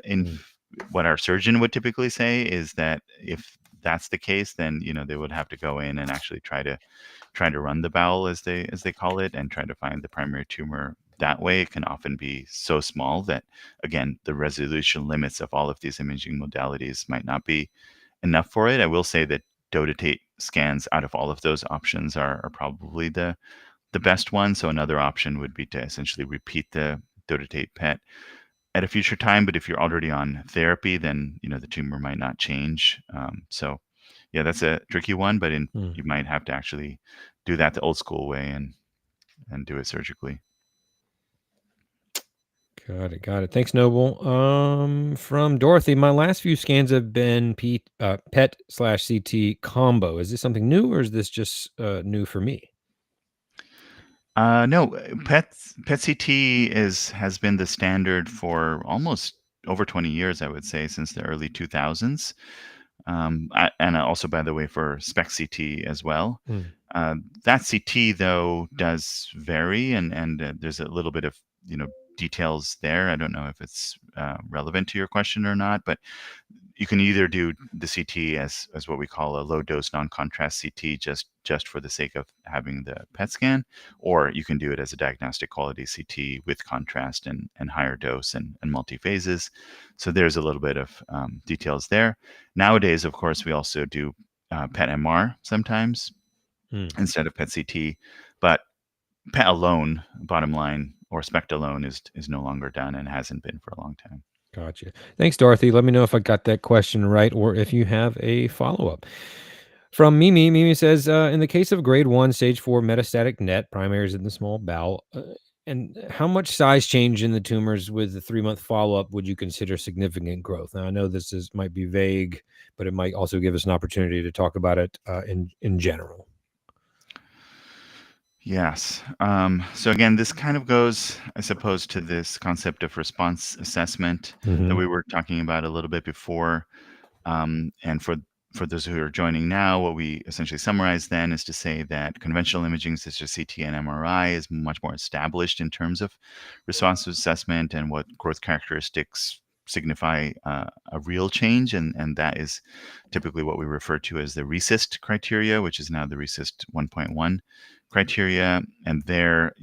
what our surgeon would typically say is that if that's the case, then they would have to go in and actually try to run the bowel, as they call it, and try to find the primary tumor that way. It can often be so small that, again, the resolution limits of all of these imaging modalities might not be enough for it. I will say that dotatate scans out of all of those options are probably the best one. So another option would be to essentially repeat the dotatate PET at a future time. But if you're already on therapy, then the tumor might not change. So yeah, that's a tricky one, but you might have to actually do that the old school way and do it surgically. Got it. Thanks, Noble. From Dorothy, my last few scans have been PET/CT combo. Is this something new, or is this just new for me? No, PET-CT has been the standard for almost over 20 years, I would say, since the early 2000s. And also, by the way, for Spec CT as well. That CT, though, does vary, and there's a little bit of details there. I don't know if it's relevant to your question or not, but you can either do the CT as what we call a low dose non-contrast CT, just for the sake of having the PET scan, or you can do it as a diagnostic quality CT with contrast and higher dose and multi-phases. So there's a little bit of details there. Nowadays, of course, we also do PET MR sometimes instead of PET CT, but PET alone, bottom line, or SPECT alone is no longer done and hasn't been for a long time. Gotcha. Thanks, Dorothy. Let me know if I got that question right or if you have a follow-up. From Mimi, Mimi says, in the case of grade 1, stage 4 metastatic NET, primaries in the small bowel, and how much size change in the tumors with the 3-month follow-up would you consider significant growth? Now, I know this might be vague, but it might also give us an opportunity to talk about it in general. Yes. So again, this kind of goes, I suppose, to this concept of response assessment that we were talking about a little bit before. And for those who are joining now, what we essentially summarize then is to say that conventional imaging, such as CT and MRI, is much more established in terms of response assessment and what growth characteristics signify a real change, and that is typically what we refer to as the RECIST criteria, which is now the RECIST 1.1 criteria. And there,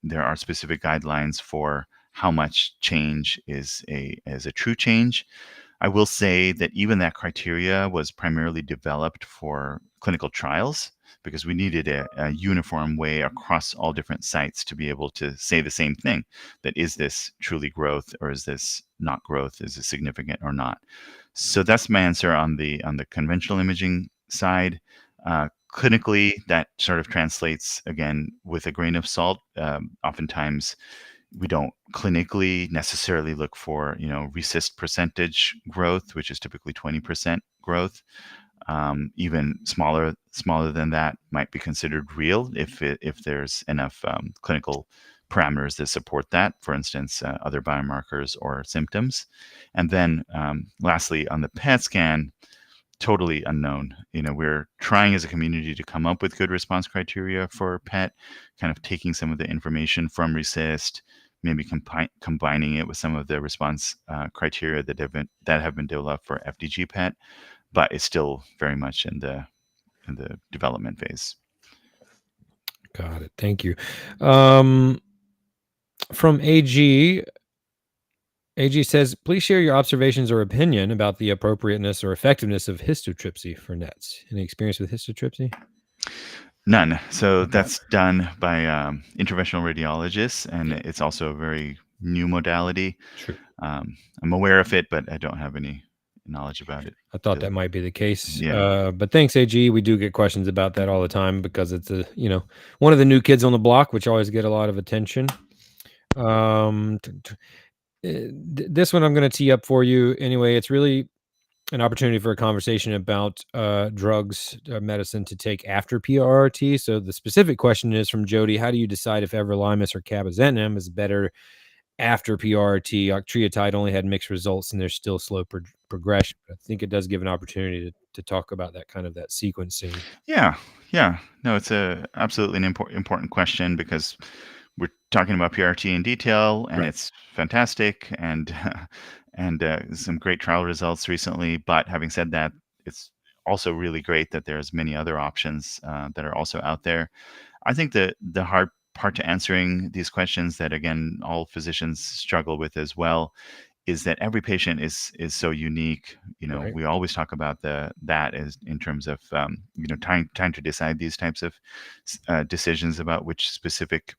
there are specific guidelines for how much change is a true change. I will say that even that criteria was primarily developed for clinical trials because we needed a uniform way across all different sites to be able to say the same thing, that is this truly growth or is this not growth, is it significant or not. So that's my answer on the conventional imaging side. Clinically, that sort of translates, again, with a grain of salt. Oftentimes, We don't clinically necessarily look for, RECIST percentage growth, which is typically 20% growth. Even smaller than that might be considered real if there's enough clinical parameters that support that, for instance, other biomarkers or symptoms. And then lastly, on the PET scan, totally unknown. We're trying as a community to come up with good response criteria for PET, kind of taking some of the information from RECIST, maybe combining it with some of the response criteria that have been developed for FDG PET, but it's still very much in the development phase. Got it. Thank you. From AG says, please share your observations or opinion about the appropriateness or effectiveness of histotripsy for NETs. Any experience with histotripsy? None. So that's done by interventional radiologists, and it's also a very new modality. Sure. I'm aware of it, but I don't have any knowledge about it. I thought that might be the case. Yeah. But thanks, AG. We do get questions about that all the time because it's one of the new kids on the block, which always get a lot of attention. This one I'm going to tee up for you anyway. It's really an opportunity for a conversation about drugs, medicine to take after PRRT. So the specific question is from Jody: how do you decide if everolimus or cabozantinib is better after PRRT? Octriotide only had mixed results, and there's still slow progression. But I think it does give an opportunity to talk about that sequencing. Yeah. No, it's absolutely an important question because we're talking about PRRT in detail, and it's fantastic, and some great trial results recently. But having said that, it's also really great that there's many other options that are also out there. I think the hard part to answering these questions that, again, all physicians struggle with as well, is that every patient is so unique. We always talk about that as in terms of time to decide these types of decisions about which specific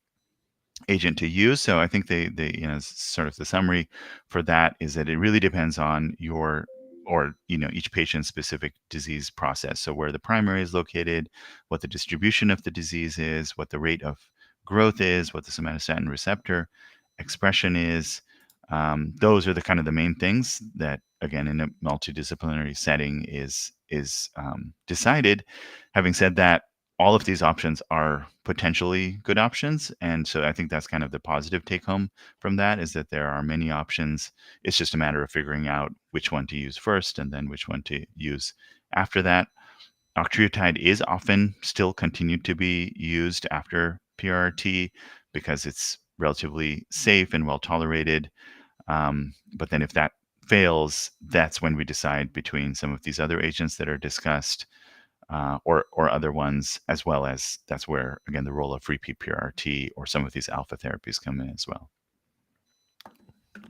agent to use. So I think sort of the summary for that is that it really depends on each patient's specific disease process. So where the primary is located, what the distribution of the disease is, what the rate of growth is, what the somatostatin receptor expression is. Those are the main things that, again, in a multidisciplinary setting is decided. Having said that, all of these options are potentially good options. And so I think that's kind of the positive take home from that, is that there are many options. It's just a matter of figuring out which one to use first and then which one to use after that. Octriotide is often still continued to be used after PRRT because it's relatively safe and well tolerated. But then if that fails, that's when we decide between some of these other agents that are discussed, or other ones, as well as that's where, again, the role of repeat PRRT or some of these alpha therapies come in as well.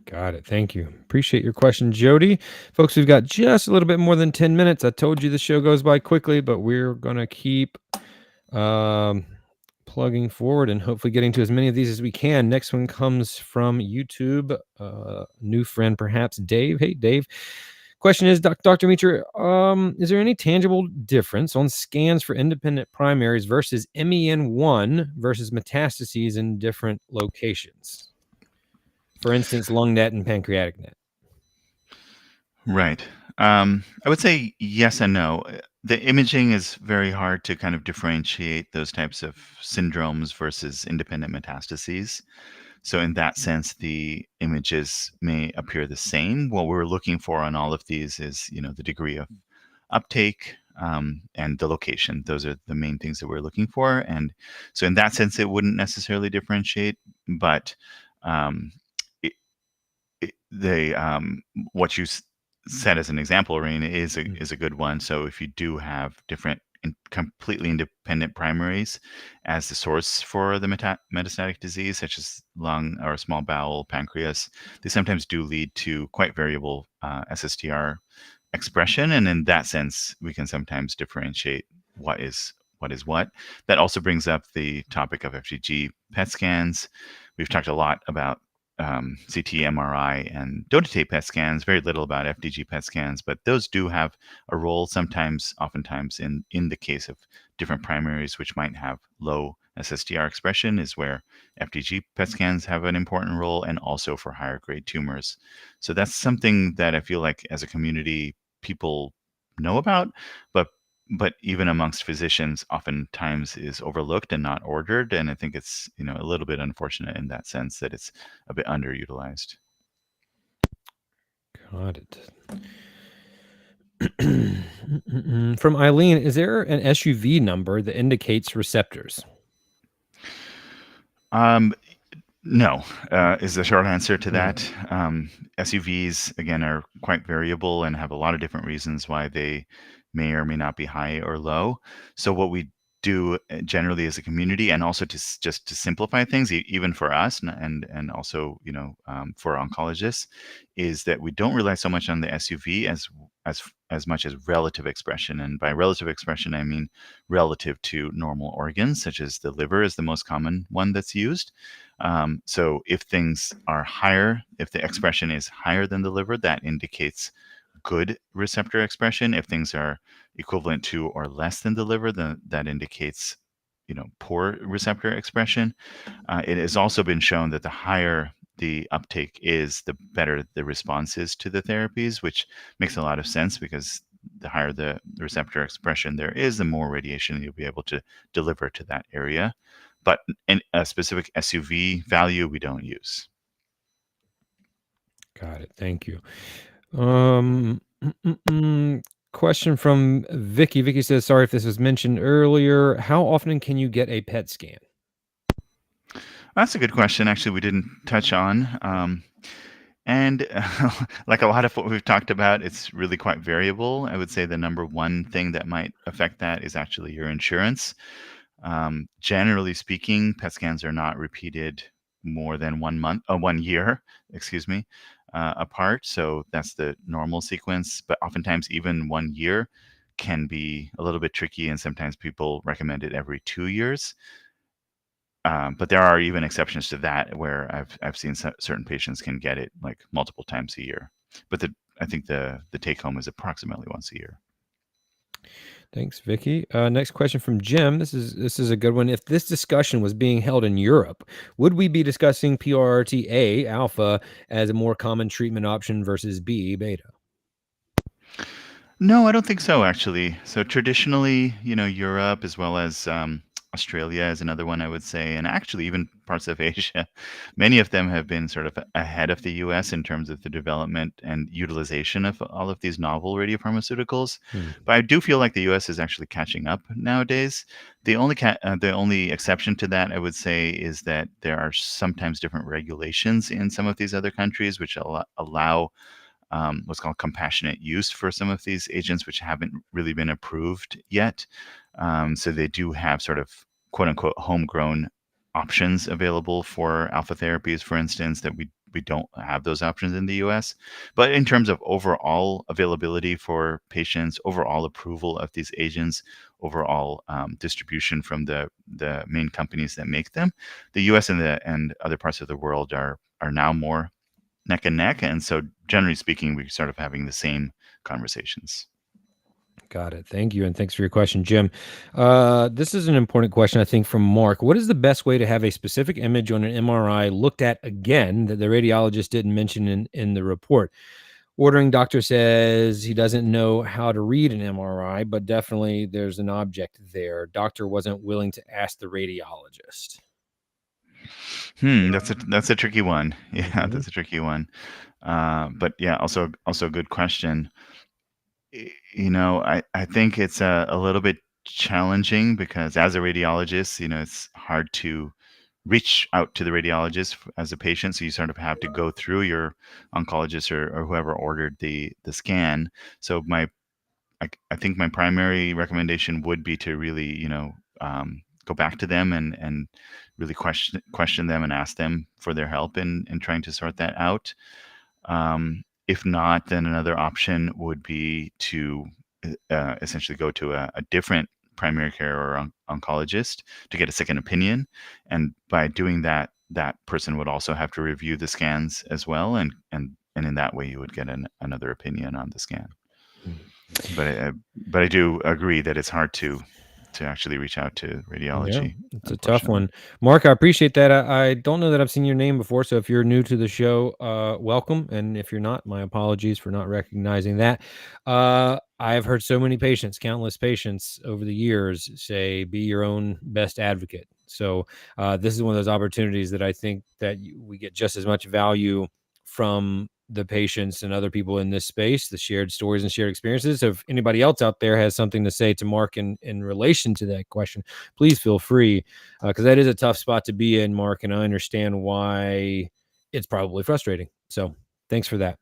Got it. Thank you. Appreciate your question, Jody. Folks, we've got just a little bit more than 10 minutes. I told you the show goes by quickly, but we're going to keep plugging forward and hopefully getting to as many of these as we can. Next one comes from YouTube. New friend, perhaps, Dave. Hey, Dave. Question is, Dr. Mittra, is there any tangible difference on scans for independent primaries versus MEN1 versus metastases in different locations? For instance, lung net and pancreatic net. Right. I would say yes and no. The imaging is very hard to kind of differentiate those types of syndromes versus independent metastases. So in that sense, the images may appear the same. What we're looking for on all of these is, the degree of uptake and the location. Those are the main things that we're looking for. And so in that sense, it wouldn't necessarily differentiate, but what you said as an example, Rain, is a good one. So if you do have different completely independent primaries as the source for the metastatic disease, such as lung or small bowel, pancreas, they sometimes do lead to quite variable SSTR expression. And in that sense, we can sometimes differentiate what is what. That also brings up the topic of FDG PET scans. We've talked a lot about CT, MRI, and don't take PET scans. Very little about FDG PET scans, but those do have a role sometimes, oftentimes in the case of different primaries, which might have low SSTR expression, is where FDG PET scans have an important role, and also for higher grade tumors. So that's something that I feel like as a community people know about, but even amongst physicians oftentimes is overlooked and not ordered, and I think it's a little bit unfortunate in that sense that it's a bit underutilized. Got it. From Eileen, is there an SUV number that indicates receptors? No, is the short answer to that. SUVs, again, are quite variable and have a lot of different reasons why they may or may not be high or low. So what we do generally as a community, and also just to simplify things, even for us and also for oncologists, is that we don't rely so much on the SUV as much as relative expression. And by relative expression, I mean relative to normal organs, such as the liver is the most common one that's used. So if things are higher, if the expression is higher than the liver, that indicates good receptor expression. If things are equivalent to or less than the liver, then that indicates poor receptor expression. It has also been shown that the higher the uptake is, the better the response is to the therapies, which makes a lot of sense because the higher the receptor expression there is, the more radiation you'll be able to deliver to that area. But in a specific SUV value, we don't use. Got it. Thank you. Question from Vicky. Vicky says, sorry if this was mentioned earlier. How often can you get a PET scan? That's a good question. Actually, we didn't touch on. And like a lot of what we've talked about, it's really quite variable. I would say the number one thing that might affect that is actually your insurance. Generally speaking, PET scans are not repeated more than 1 year, excuse me, apart. So that's the normal sequence. But oftentimes, even 1 year can be a little bit tricky, and sometimes people recommend it every 2 years. But there are even exceptions to that, where I've seen certain patients can get it like multiple times a year. But I think the take home is approximately once a year. Thanks, Vicky. Next question from Jim. This is a good one. If this discussion was being held in Europe, would we be discussing PRRT A alpha as a more common treatment option versus B beta? No, I don't think so, actually. So traditionally, Europe as well as Australia is another one I would say, and actually even parts of Asia, many of them have been sort of ahead of the US in terms of the development and utilization of all of these novel radiopharmaceuticals. But I do feel like the US is actually catching up nowadays. The only exception to that, I would say, is that there are sometimes different regulations in some of these other countries which allow what's called compassionate use for some of these agents, which haven't really been approved yet. So they do have sort of quote unquote homegrown options available for alpha therapies, for instance, that we don't have those options in the US. But in terms of overall availability for patients, overall approval of these agents, overall distribution from the main companies that make them, the US and other parts of the world are now more neck and neck. And so generally speaking, we're sort of having the same conversations. Got it. Thank you. And thanks for your question, Jim. This is an important question, I think, from Mark. What is the best way to have a specific image on an MRI looked at again that the radiologist didn't mention in the report? Ordering doctor says he doesn't know how to read an MRI, but definitely there's an object there. Doctor wasn't willing to ask the radiologist. That's a tricky one. Yeah, Mhm. that's a tricky one. But yeah, also a good question. I think it's a little bit challenging because as a radiologist, it's hard to reach out to the radiologist as a patient. So you sort of have to go through your oncologist or whoever ordered the scan. So I think my primary recommendation would be to really, go back to them and really question them and ask them for their help in trying to sort that out. If not, then another option would be to essentially go to a different primary care or oncologist to get a second opinion. And by doing that, that person would also have to review the scans as well, and in that way you would get another opinion on the scan. But I do agree that it's hard to actually reach out to radiology. Yeah, it's a tough one. Mark, I appreciate that. I don't know that I've seen your name before, so if you're new to the show, welcome. And if you're not, my apologies for not recognizing that. I've heard so many patients, countless patients over the years say, be your own best advocate. So this is one of those opportunities that I think that we get just as much value from the patients and other people in this space, the shared stories and shared experiences. So if anybody else out there has something to say to Mark in relation to that question, please feel free, because that is a tough spot to be in, Mark, and I understand why it's probably frustrating. So thanks for that.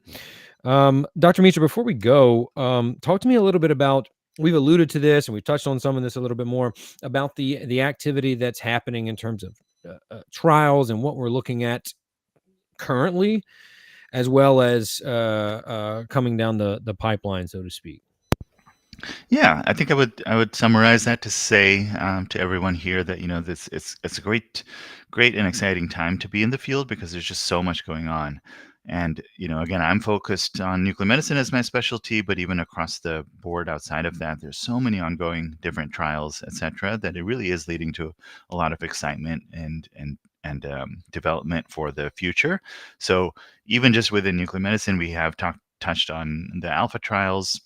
Dr. Mittra, before we go, talk to me a little bit about, we've alluded to this and we've touched on some of this a little bit more, about the activity that's happening in terms of trials and what we're looking at currently, as well as coming down the pipeline, so to speak. Yeah, I think I would summarize that to say to everyone here that this it's a great and exciting time to be in the field, because there's just so much going on. And again, I'm focused on nuclear medicine as my specialty, but even across the board outside of that, there's so many ongoing different trials, etc., that it really is leading to a lot of excitement and development for the future. So even just within nuclear medicine, we have touched on the alpha trials.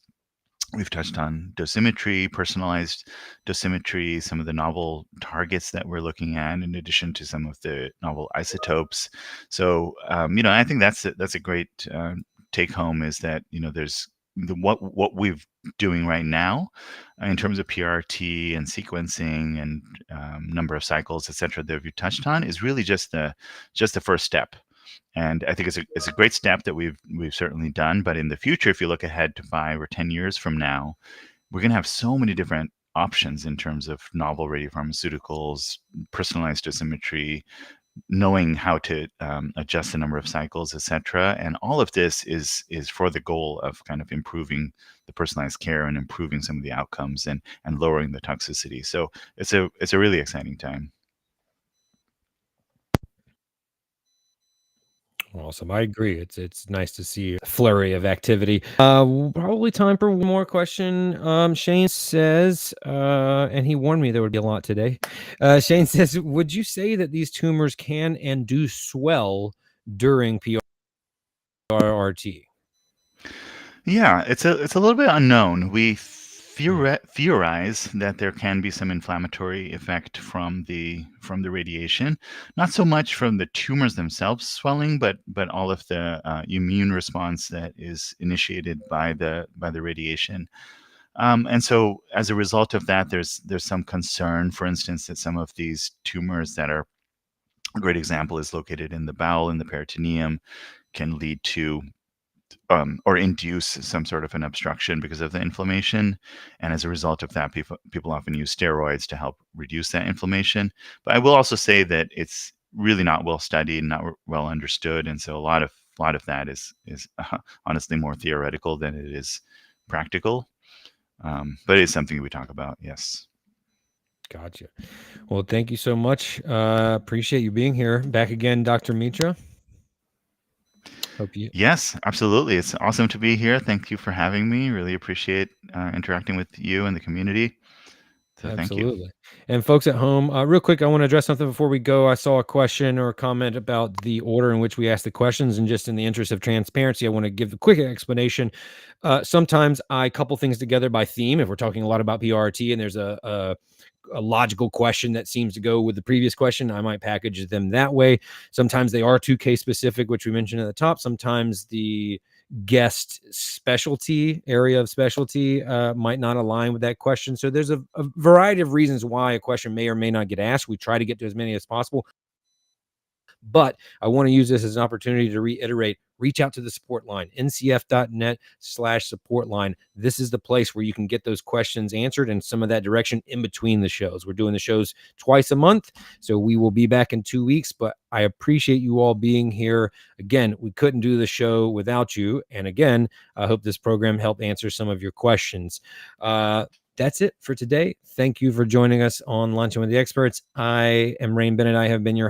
We've touched on dosimetry, personalized dosimetry, some of the novel targets that we're looking at, in addition to some of the novel isotopes. So, I think that's a great take home, is that there's what we're doing right now in terms of PRRT and sequencing and number of cycles, etc., that we've touched on, is really just the first step. And I think it's a great step that we've certainly done. But in the future, if you look ahead to 5 or 10 years from now, we're going to have so many different options in terms of novel radiopharmaceuticals, personalized dosimetry, knowing how to adjust the number of cycles, etc. And all of this is for the goal of kind of improving the personalized care and improving some of the outcomes and lowering the toxicity. So it's a really exciting time. Awesome. I agree. It's nice to see a flurry of activity. Probably time for one more question. Shane says, and he warned me there would be a lot today. Shane says, would you say that these tumors can and do swell during PRRT? Yeah, it's a little bit unknown. We theorize that there can be some inflammatory effect from the radiation, not so much from the tumors themselves swelling, but all of the immune response that is initiated by the radiation. And so as a result of that, there's some concern, for instance, that some of these tumors that are, a great example is located in the bowel, in the peritoneum, can lead to or induce some sort of an obstruction because of the inflammation. And as a result of that, people often use steroids to help reduce that inflammation. But I will also say that it's really not well studied, not well understood. And so a lot of that is honestly more theoretical than it is practical. But it is something we talk about, yes. Gotcha. Well, thank you so much. Appreciate you being here. Back again, Dr. Mittra. Hope you. Yes, absolutely. It's awesome to be here. Thank you for having me. Really appreciate interacting with you and the community. So Absolutely. thank you. And folks at home, real quick, I want to address something before we go. I saw a question or a comment about the order in which we ask the questions, and just in the interest of transparency, I want to give a quick explanation. Sometimes I couple things together by theme. If we're talking a lot about PRRT and there's a logical question that seems to go with the previous question, I might package them that way. Sometimes they are too case specific, which we mentioned at the top. Sometimes the guest specialty, area of specialty, might not align with that question. So there's a variety of reasons why a question may or may not get asked. We try to get to as many as possible. But I want to use this as an opportunity to reiterate, reach out to the support line, ncf.net/support line. This is the place where you can get those questions answered and some of that direction in between the shows. We're doing the shows twice a month, so we will be back in 2 weeks, but I appreciate you all being here. Again, we couldn't do the show without you. And again, I hope this program helped answer some of your questions. That's it for today. Thank you for joining us on Luncheon with the Experts. I am Rain Bennett. I have been your